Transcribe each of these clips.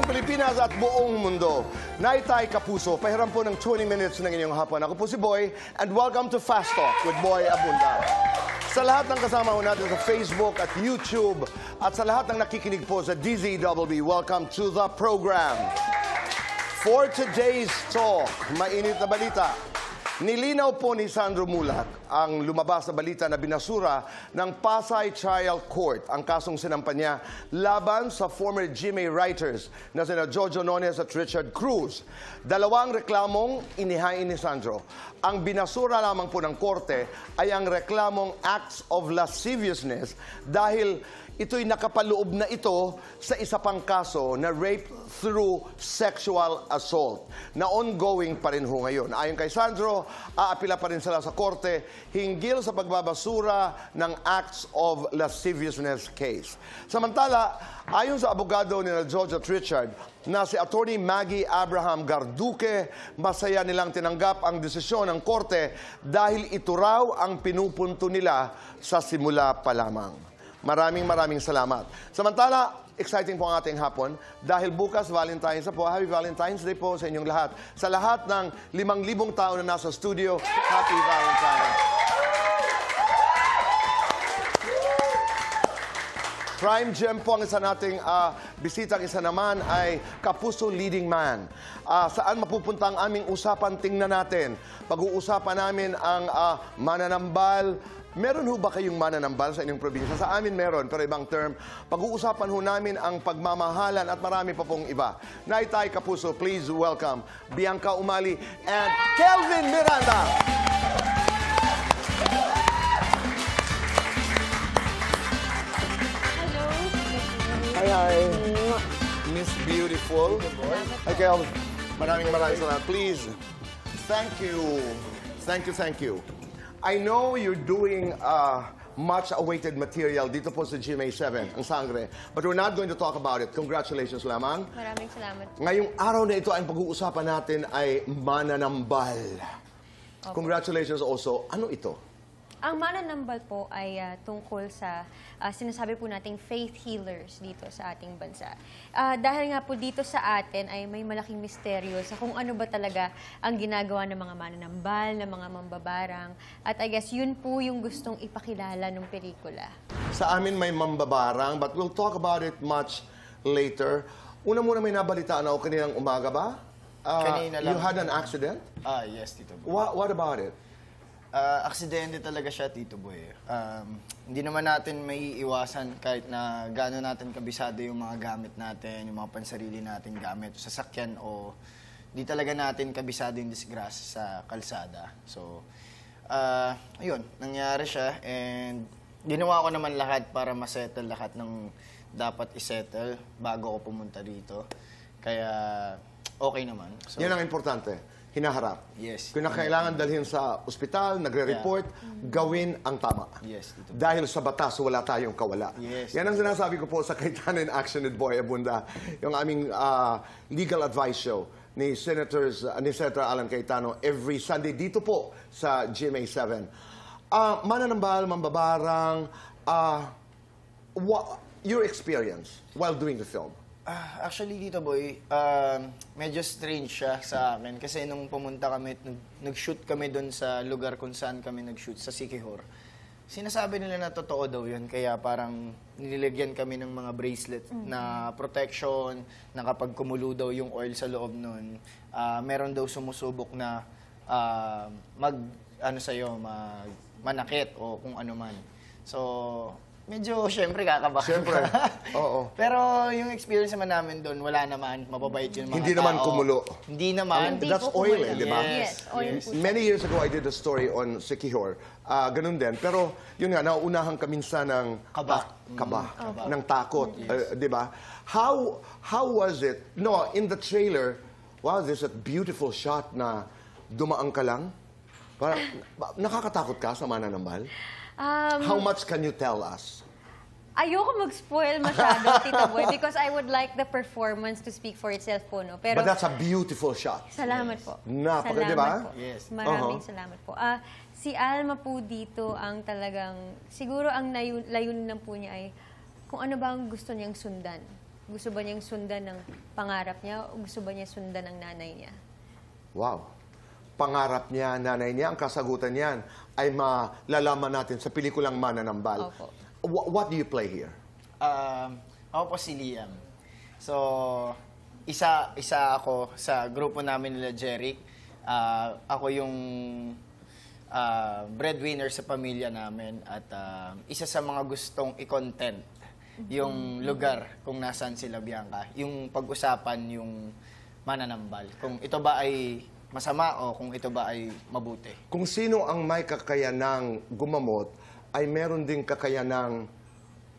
Pilipinas at buong mundo. Naitay Kapuso, pahiram po ng 20 minutes ng inyong hapon. Ako po si Boy, and welcome to Fast Talk with Boy Abunda. Sa lahat ng kasama ko natin sa Facebook at YouTube, at sa lahat ng nakikinig po sa DZWB, welcome to the program. For today's talk, mainit na balita. Nilinaw po ni Sandro Mulak ang lumabas na balita na binasura ng Pasay Trial Court ang kasong sinampan niya laban sa former GMA writers na sina Jojo Nones at Richard Cruz. Dalawang reklamong inihain ni Sandro. Ang binasura lamang po ng korte ay ang reklamong acts of lasciviousness dahil ito'y nakapaloob na ito sa isa pang kaso na rape through sexual assault na ongoing pa rin ho ngayon. Ayon kay Sandro, aapila pa rin sila sa korte hinggil sa pagbabasura ng acts of lasciviousness case. Samantala, ayon sa abogado ni Jojo at Richard, na si Attorney Maggie Abraham Garduque, masaya nilang tinanggap ang desisyon ng korte dahil ito raw ang pinupunto nila sa simula pa lamang. Maraming salamat. Samantala, exciting po ang ating hapon dahil bukas Valentine's po. Happy Valentine's Day po sa inyong lahat. Sa lahat ng 5,000 tao na nasa studio, Happy Valentine's. Prime Gem po ang isa nating bisita. Isa naman ay Kapuso Leading Man. Saan mapupunta ang aming usapan? Tingnan natin. Pag-uusapan namin ang mananambal. Meron ho ba kayong mananambal sa inyong probinsya? Sa amin meron, pero ibang term. Pag-uusapan ho namin ang pagmamahalan at marami pa pong iba. Naitay Kapuso, please welcome Bianca Umali and Kelvin Miranda. Hello. Hi. Miss Beautiful. Hi, Kelvin. Maraming salamat. Please. Thank you. Thank you. I know you're doing much-awaited material dito po sa GMA7, ang Sangre. But we're not going to talk about it. Congratulations lamang. Maraming salamat. Ngayong araw na ito, ang pag-uusapan natin ay mananambal. Okay. Congratulations also. Ano ito? Ang mananambal po ay tungkol sa sinasabi po nating faith healers dito sa ating bansa. Dahil nga po dito sa atin ay may malaking misteryo sa kung ano ba talaga ang ginagawa ng mga mananambal, ng mga mambabarang. At I guess yun po yung gustong ipakilala ng pelikula. Sa amin may mambabarang, but we'll talk about it much later. Una muna may nabalitaan ako kaninang umaga ba? Kanina lang. You had an accident? Yes, Tito Boy. What about it? Aksidente talaga siya, Tito Boy. Hindi naman natin may iwasan kahit na gaano natin kabisado yung mga gamit natin, yung mga pansarili natin gamit, sasakyan o di talaga natin kabisado yung disgrasya sa kalsada. So, ayun, nangyari siya and ginawa ko naman lahat para masettle lahat ng dapat isettle bago ako pumunta dito. Kaya, okay naman. So, yan ang importante. Hinaharap. Yes. Kung kailangan dalhin sa ospital, nagre-report, gawin ang tama. Yes, Tito Boy. Dahil sa batas, wala tayong kawala. Yes, yan ang sinasabi ko po sa Kaitana in Action with Boy Abunda, yung aming legal advice show ni Senator Alan Cayetano every Sunday dito po sa GMA7. Mananambal, mambabarang, your experience while doing the film? Actually, Tito Boy, medyo strange siya sa akin kasi nung pumunta kami, nag-shoot kami doon sa lugar kung saan kami nag-shoot, sa Siquijor. Sinasabi nila na totoo daw yun, kaya parang nilagyan kami ng mga bracelet na protection, na kapag kumulo daw yung oil sa loob nun, meron daw sumusubok na manakit o kung ano man. So, medyo, syempre, kakabahan. Siyempre, oo. Pero yung experience naman namin doon, wala naman. Mababait yung mga Hindi naman kumulo. Hindi naman. Hindi That's po oil, kumulo. di ba? Yes, oil po. Many years ago, I did a story on Siquijor. Ganun din. Pero, yun nga, nauunahan ka minsan ng kaba, ng takot. Di ba? How was it? No, in the trailer, wow, there's a beautiful shot na dumaan ka lang. Parang, nakakatakot ka sa mananambal? How much can you tell us? Ayoko mag-spoil masyado, Tito Boy, because I would like the performance to speak for itself po, no? Pero, But that's a beautiful shot. salamat po. Napaka, Salamat di ba? po. Yes. Maraming salamat po. Si Alma po dito ang talagang, siguro ang layunin lang po niya ay kung ano ba ang gusto niyang sundan Gusto ba niyang sundan ng pangarap niya o gusto ba niya sundan ng nanay niya? Wow. Pangarap niya, nanay niya, ang kasagutan niyan ay malalaman natin sa pelikulang Mananambal. Opo. What do you play here? Ako po si Liam. So, isa ako sa grupo namin nila Jeric. Ako yung breadwinner sa pamilya namin at isa sa mga gustong i-content yung lugar kung nasaan sila Bianca. Yung pag-usapan yung Mananambal. Kung ito ba ay masama o kung ito ba ay mabuti. Kung sino ang may kakayanang gumamot, ay meron ding kakayanang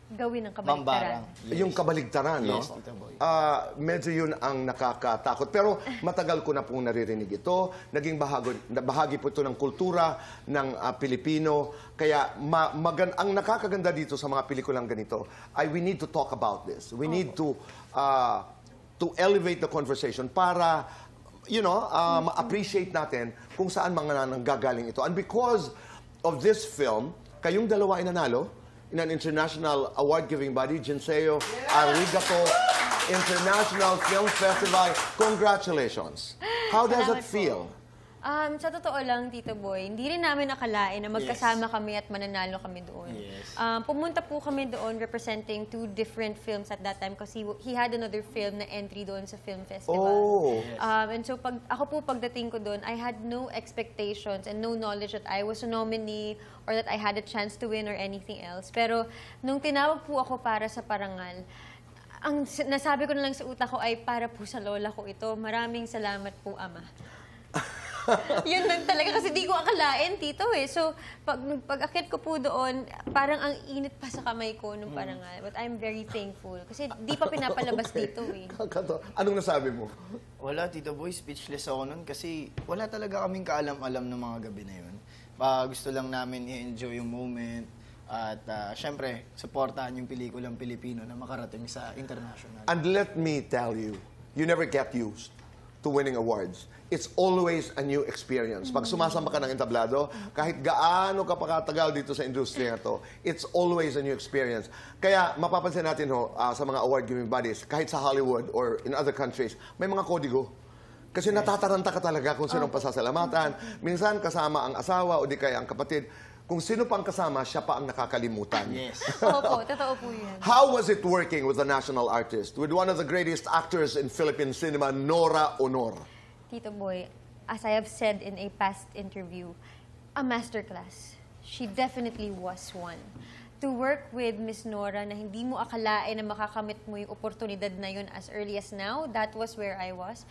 Gawin ang kabaligtaran. Mambarang. yung kabaligtaran, no? Yes, Tito Boy. Medyo yun ang nakakatakot. Pero matagal ko na pong naririnig ito. Naging bahagi po ito ng kultura ng Pilipino. Kaya ang nakakaganda dito sa mga pelikulang ganito ay we need to talk about this. We need to elevate the conversation para ma-appreciate natin kung saan mga nanggagaling ito. And because of this film, kayong dalawa ay nanalo in an international award-giving body, Jinseo Arigato International Film Festival. Congratulations. How does it Salamat po. feel? Sa totoo lang, Tito Boy, hindi rin namin nakalain na magkasama kami at mananalo kami doon. Yes. Pumunta po kami doon representing 2 different films at that time kasi he had another film na entry doon sa film festival. Oh. And so ako po pagdating ko doon, I had no expectations and no knowledge that I was a nominee or that I had a chance to win or anything else. Pero nung tinawag po ako para sa parangal, ang nasabi ko na lang sa utak ko ay para po sa lola ko ito. Maraming salamat po, Ama. Yun lang talaga kasi di ko akalain, Tito eh. So, pag-akit ko po doon, parang ang init pa sa kamay ko nung parangal. But I'm very thankful. Kasi di pa pinapalabas dito eh. Anong nasabi mo? Wala, Tito Boy. Speechless ako nun kasi wala talaga kaming kaalam-alam ng mga gabi na yun. Gusto lang namin i-enjoy yung moment. At syempre, supportahan yung pelikulang Pilipino na makarating sa international. And let me tell you, you never get used to winning awards. It's always a new experience. Pag sumasama ka ng entablado, kahit gaano ka pakatagal dito sa industriya to, it's always a new experience. Kaya mapapansin natin sa mga award-giving bodies, kahit sa Hollywood or in other countries, may mga kodigo. Kasi natataranta ka talaga kung sinong pasasalamatan. Minsan kasama ang asawa o di kaya ang kapatid. Kung sino pang kasama, siya pa ang nakakalimutan. Yes. Opo, totoo po yan. How was it working with the national artist, with one of the greatest actors in Philippine cinema, Nora Honor? Tito Boy, as I have said in a past interview, a masterclass. She definitely was one. To work with Miss Nora na hindi mo akalain na makakamit mo yung oportunidad na yun as early as now, that was where I was.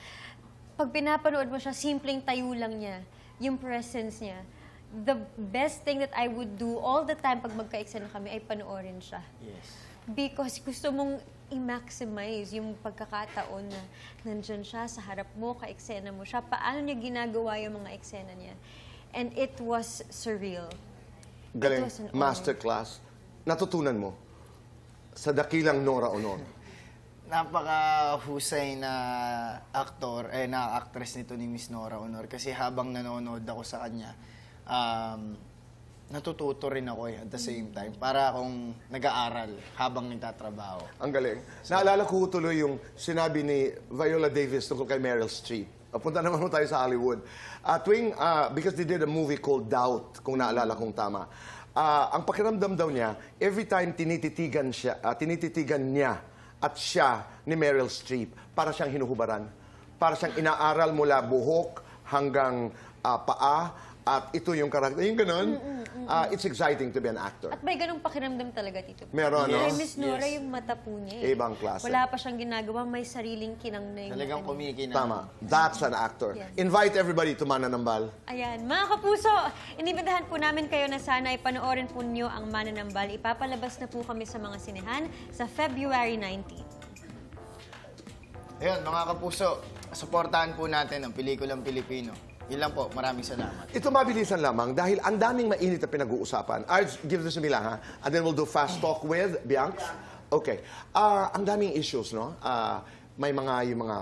Pag pinapanood mo siya, simpleng tayo lang niya, yung presence niya. The best thing that I would do all the time pag magka-eksena kami ay panoorin siya. Yes. Because gusto mong i-maximize yung pagkakataon na nandyan siya sa harap mo, ka-eksena mo siya, paano niya ginagawa yung mga eksena niya. And it was surreal. Galing, It was an honor. masterclass. Natutunan mo sa dakilang Nora Honor. Napaka-husay na aktor, na actress nito ni Miss Nora Honor. Kasi habang nanonood ako sa kanya, natututo rin ako at the same time. Para akong nag-aaral habang nagtatrabaho. Ang galing. Naalala ko tuloy yung sinabi ni Viola Davis tungkol kay Meryl Streep. Punta naman tayo sa Hollywood. Because they did a movie called Doubt, kung naalala kong tama. Ang pakiramdam daw niya, every time tinititigan niya at siya ni Meryl Streep, para siyang hinuhubaran. Para siyang inaaral mula buhok hanggang paa. At ito yung karakter. Yung ganun, it's exciting to be an actor. At may ganung pakiramdam talaga, Tito. Meron, no? Kay Miss Nora, yung mata po niya. Ibang klase. Wala pa siyang ginagawa, may sariling kinang na yung Talagang mata niya. kumikina. Tama. That's an actor. Yes. Invite everybody to Mananambal. Ayan, mga kapuso, inibitahan po namin kayo na sana ay panoorin po niyo ang Mananambal. Ipapalabas na po kami sa mga sinehan sa February 19. Ayun, mga kapuso, supportahan po natin ang pelikulang Pilipino. Yun lang po, maraming salamat. Ito mabilisan lamang dahil ang daming mainit na pinag-uusapan. Arj, give this to Mila, ha? And then we'll do fast talk with Bianx. Okay. Ang daming issues, no? May yung mga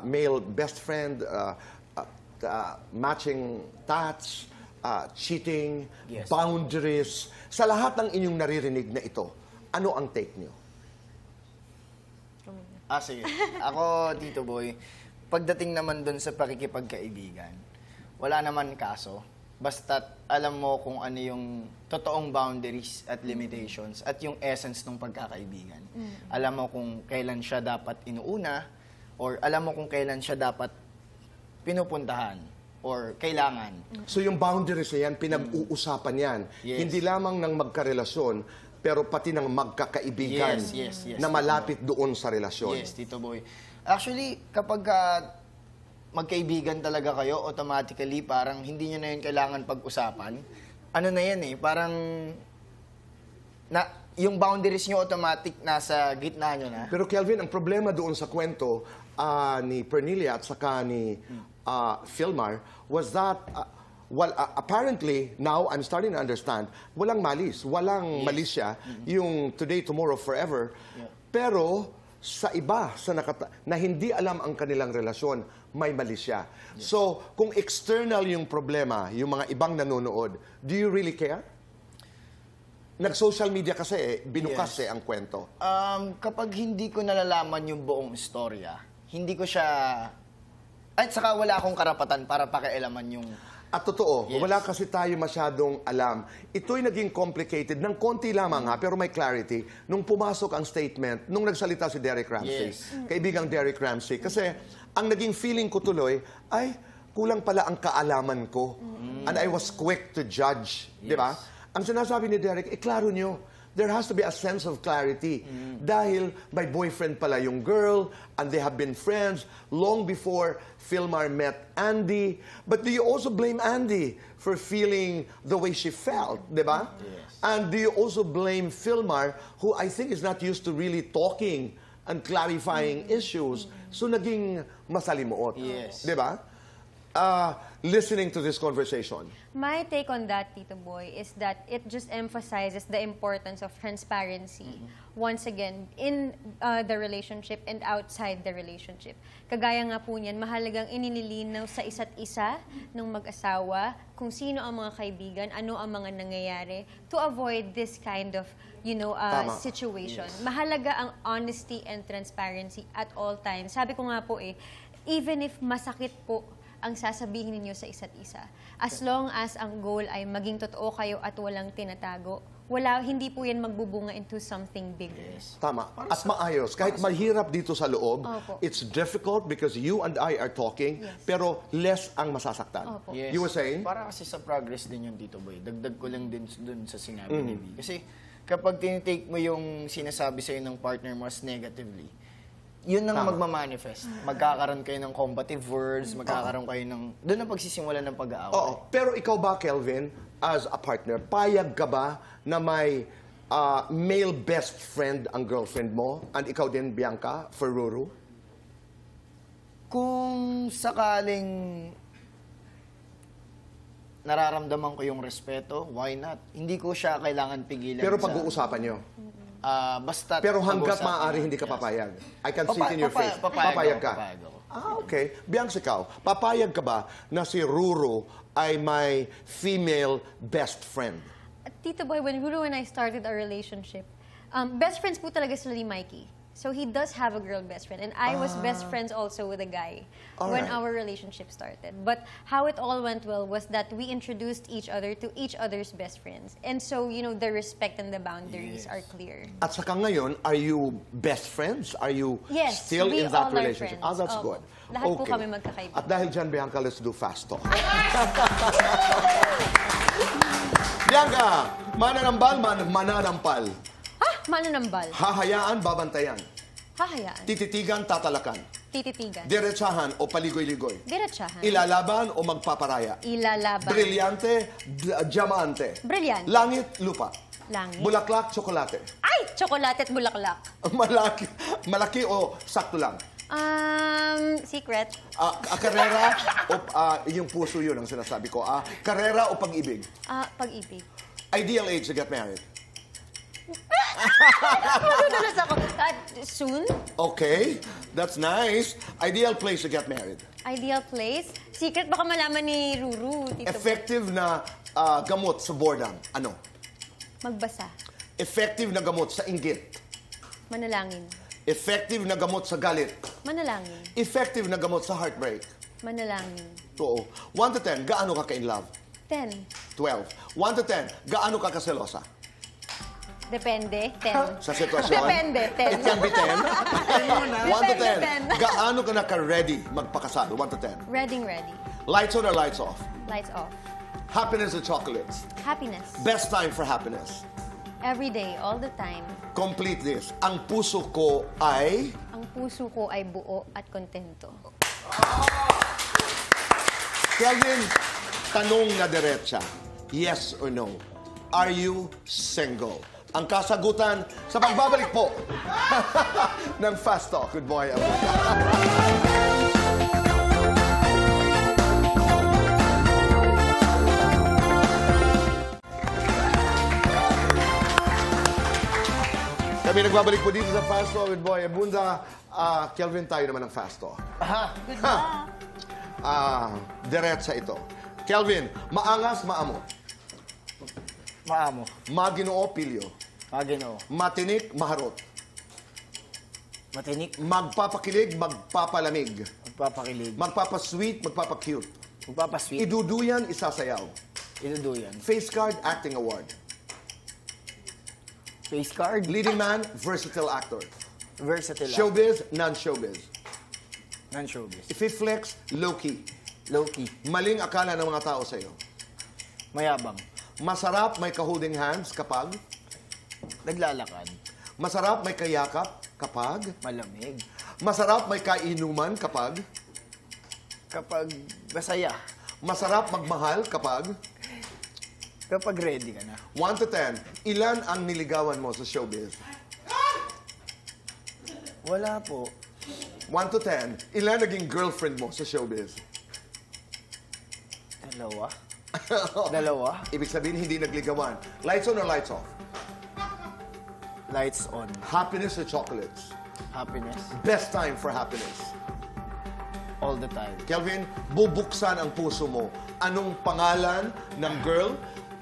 male best friend, matching tats, cheating, Yes. boundaries. Sa lahat ng inyong naririnig na ito, ano ang take nyo? Sige. Ako, Tito Boy, pagdating naman dun sa pakikipagkaibigan, wala naman kaso. Basta alam mo kung ano yung totoong boundaries at limitations at yung essence ng pagkakaibigan. Alam mo kung kailan siya dapat inuuna or alam mo kung kailan siya dapat pinupuntahan or kailangan. So yung boundaries na yan, pinag-uusapan yan. Yes. Hindi lamang ng magkarelasyon, pero pati ng magkakaibigan Yes, na malapit doon sa relasyon. Yes, Tito Boy. Actually, kapag magkaibigan talaga kayo, automatically, parang hindi nyo na yun kailangan pag-usapan. Ano na yan parang yung boundaries nyo automatic nasa gitna nyo na. Pero Kelvin, ang problema doon sa kwento ni Pernilia at saka ni Philmar was that, apparently, now I'm starting to understand, walang malis, walang malisya, yung today, tomorrow, forever. Pero sa iba na hindi alam ang kanilang relasyon, may malisya. So, kung external yung problema, yung mga ibang nanonood, do you really care? Nag-social media kasi, binukas ang kwento. Kapag hindi ko nalalaman yung buong istorya, hindi ko siya... At saka wala akong karapatan para pakialaman yung... At totoo, wala kasi tayo masyadong alam. Ito'y naging complicated ng konti lamang pero may clarity nung pumasok ang statement, nung nagsalita si Derek Ramsey, kaibigang Derek Ramsey. Kasi ang naging feeling ko tuloy, ay, kulang pala ang kaalaman ko. And I was quick to judge, di ba? Ang sinasabi ni Derek, klaro nyo, there has to be a sense of clarity. Dahil may boyfriend pala yung girl, and they have been friends long before Philmar met Andy. But do you also blame Andy for feeling the way she felt, di ba? Yes. And do you also blame Philmar, who I think is not used to really talking and clarifying issues, so naging masalimuot, Yes. di ba? Listening to this conversation. My take on that, Tito Boy, is that it just emphasizes the importance of transparency. Once again, in the relationship and outside the relationship. Kagaya nga po niyan, mahalagang inililinaw sa isa't isa ng mag-asawa kung sino ang mga kaibigan, ano ang mga nangyayari, to avoid this kind of situation. Mahalaga ang honesty and transparency at all times. Sabi ko nga po even if masakit po ang sasabihin ninyo sa isa't isa. As long as ang goal ay maging totoo kayo at walang tinatago, hindi po yan magbubunga into something bigger. Tama. At maayos. Kahit mahirap dito sa loob, Opo. it's difficult because you and I are talking, pero less ang masasaktan. Opo. Yes. You were saying? Para kasi sa progress din yung Tito Boy. Dagdag ko lang din dun sa sinabi ni B. Kasi kapag tinitake mo yung sinasabi sa'yo ng partner mo as negatively, yun ang magmamanifest. Magkakaroon kayo ng combative words, magkakaroon kayo ng... Doon ang pagsisimula ng pag-aaway. Oo. Pero ikaw ba, Kelvin, as a partner, payag ka ba na may male best friend ang girlfriend mo? And ikaw din, Bianca, for Ruru? Kung sakaling nararamdaman ko yung respeto, why not? Hindi ko siya kailangan pigilan Pero sa... pag-uusapan nyo. Basta Pero hanggat pag-uusapan maaari, nyo. hindi ka Yes. papayag. I can see it in your face. Papayag ka. Papayag ako. Okay. Bianca, ikaw, papayag ka ba na si Ruru ay may female best friend? Tito Boy, when Ruru and I started our relationship, best friends po talaga sila ni Mikey. So he does have a girl best friend. And I was best friends also with a guy when Alright. our relationship started. But how it all went well was that we introduced each other to each other's best friends. And so, the respect and the boundaries are clear. At saka ngayon, are you best friends? Are you Yes, still we in that all are relationship? friends. That's Opo. good. Lahat po kami magkakaibigan. At dahil dyan, Bianca, let's do fast talk. Bianca, mananambal, mananampal. Mananambal. Hahayaan, babantayan. Hahayaan. Tititigan, tatalakan. Tititigan. Diretsahan o paligoy-ligoy. Diretsahan. Ilalaban o magpaparaya. Ilalaban. Brilyante, diamante. Brilyante. Langit, lupa. Langit. Bulaklak, tsokolate. Ay! Tsokolate at bulaklak. Malaki o sakto lang. Secret. Karera o yung puso yun ang sinasabi ko. Karera o pag-ibig. Pag-ibig. Ideal age to get married. Madudulas ako. Soon? Okay, that's nice. Ideal place to get married. Ideal place? Secret, baka malaman ni Ruru. Tito. Effective na gamot sa boredom. Ano? Magbasa. Effective na gamot sa inggit. Manalangin. Effective na gamot sa galit. Manalangin. Effective na gamot sa heartbreak. Manalangin. Oo. 1 to 10, gaano ka ka-in love? 10. 12. 1 to 10, gaano ka kaselosa? Depende. 10. Sa sitwasyon? Depende. 10. It can be 10. 1 to 10, Depende. gaano ka naka-ready magpakasado? 1 to 10. Ready. Lights on or lights off? Lights off. Happiness or chocolates? Happiness. Best time for happiness? Every day, all the time. Complete this. Ang puso ko ay... Ang puso ko ay buo at kontento. Kelvin, tanong na diretsa. Yes or no? Are you single? Ang kasagutan sa pagbabalik po ng Fast Talk with Boy Abunda. Kami nagbabalik po dito sa Fast Talk with Boy Abunda. Kelvin, tayo naman ng Fast Talk. Good luck. Diretsa ito. Kelvin, maangas, maamo. Maamo. Maginoo, pilyo. Maginoo. Matinik, maharot. Matinik. Magpapakilig, magpapalamig. Magpapakilig. Magpapasweet, magpapacute. Magpapasweet. Iduduyan, isasayaw. Iduduyan. Face card, acting award. Face card. Leading man, versatile actor. Versatile. Showbiz, non-showbiz. Non-showbiz. Ififlex, low-key. Low-key. Maling akala ng mga tao sa'yo. Mayabang. Masarap, may ka-holding hands kapag... Naglalakad. Masarap, may kayakap kapag... Malamig. Masarap, may kainuman kapag... Kapag masaya. Masarap magmahal kapag... Kapag ready ka na. 1 to 10, ilan ang niligawan mo sa showbiz? Wala po. 1 to 10, ilan naging girlfriend mo sa showbiz? Dalawa. Dalawa. Ibig sabihin, hindi nagligawan. Lights on or lights off? Lights on. Happiness or chocolates? Happiness. Best time for happiness. All the time. Kelvin, bubuksan ang puso mo. Anong pangalan ng girl,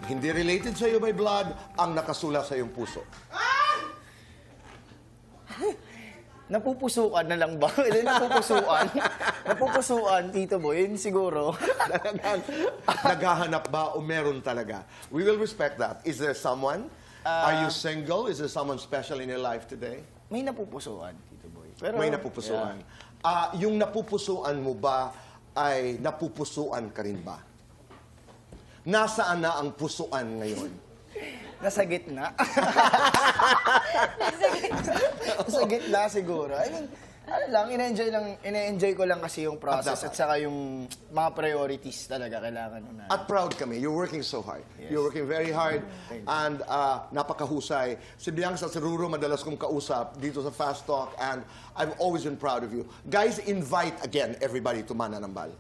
hindi related sa iyo by blood, ang nakasulat sa iyong puso? Napupusuan na lang ba? Hindi, napupusuan. Napupusuan, Tito Boy. Yun siguro. Naghahanap ba o meron talaga? We will respect that. Is there someone? Are you single? Is there someone special in your life today? May napupusuan, Tito Boy. Pero, May napupusuan. Yung napupusuan mo ba ay napupusuan ka rin ba? Nasaan na ang pusuan ngayon? Nasa gitna. Nasa gitna siguro. I mean, ano lang, ina-enjoy ko lang kasi yung process at saka yung mga priorities talaga kailangan na. At proud kami. You're working so hard. Yes. You're working very hard. Thank you. And napakahusay. Si Biang sa Saruro, madalas kong kausap dito sa Fast Talk. And I've always been proud of you. Guys, invite again everybody to Mananambal.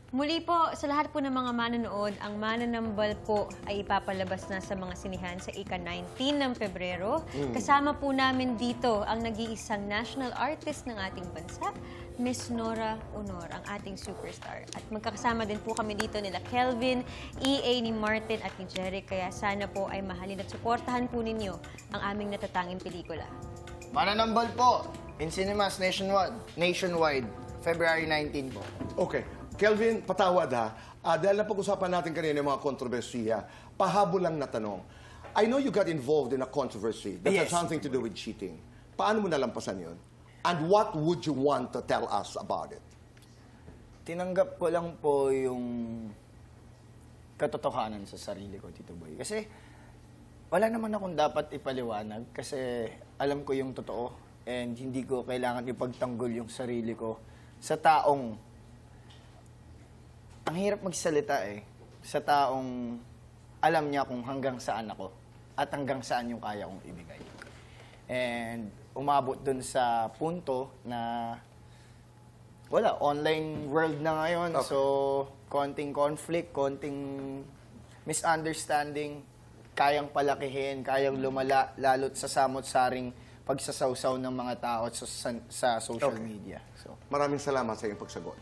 Muli po, sa lahat po ng mga manonood, ang Mananambal po ay ipapalabas na sa mga sinihan sa ika-19 ng Pebrero. Kasama po namin dito ang nag-iisang national artist ng ating bansa, Miss Nora Honor, ang ating superstar. At magkakasama din po kami dito nila Kelvin, EA, ni Martin at ni Jeric. Kaya sana po ay mahalin at suportahan po ninyo ang aming natatanging pelikula. Mananambal po in cinemas nationwide, February 19 po. Okay. Kelvin, patawad ha. Dahil napag-usapan natin kanina yung mga kontrobersiya, pahabol lang na tanong. I know you got involved in a controversy that has Yes. something to do with cheating. Paano mo nalampasan yun? And what would you want to tell us about it? Tinanggap ko lang po yung katotohanan sa sarili ko, Tito Boy. Kasi wala naman akong dapat ipaliwanag kasi alam ko yung totoo and hindi ko kailangan ipagtanggol yung sarili ko sa taong ang hirap magsalita sa taong alam niya kung hanggang saan ako at hanggang saan yung kaya kong ibigay. And umabot dun sa punto na wala, online world na ngayon. Okay. So, konting conflict, konting misunderstanding, kayang palakihin, kayang lumala, lalo't sa samot-saring pagsasawsaw ng mga tao sa social Okay. media. So, Maraming salamat sa iyong pagsagot.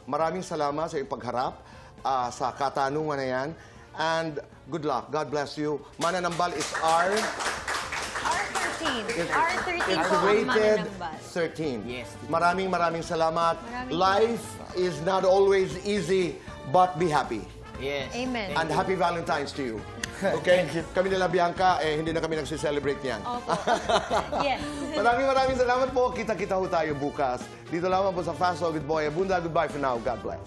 Maraming salamat sa iyong pagharap sa katanungan na yan. And good luck. God bless you. Mananambal is our... R13. R13 It's po ang mga rated nambal. 13. Yes. Maraming salamat. Maraming Life is not always easy, but be happy. Yes. Amen. And happy Valentine's to you. Okay? Kami nila Bianca, hindi na kami nagsi-celebrate niyan. Opo. Yes. Maraming salamat po. Kita-kita ho tayo bukas. Dito lamang po sa Fast Talk with Boy Abunda. Goodbye for now. God bless.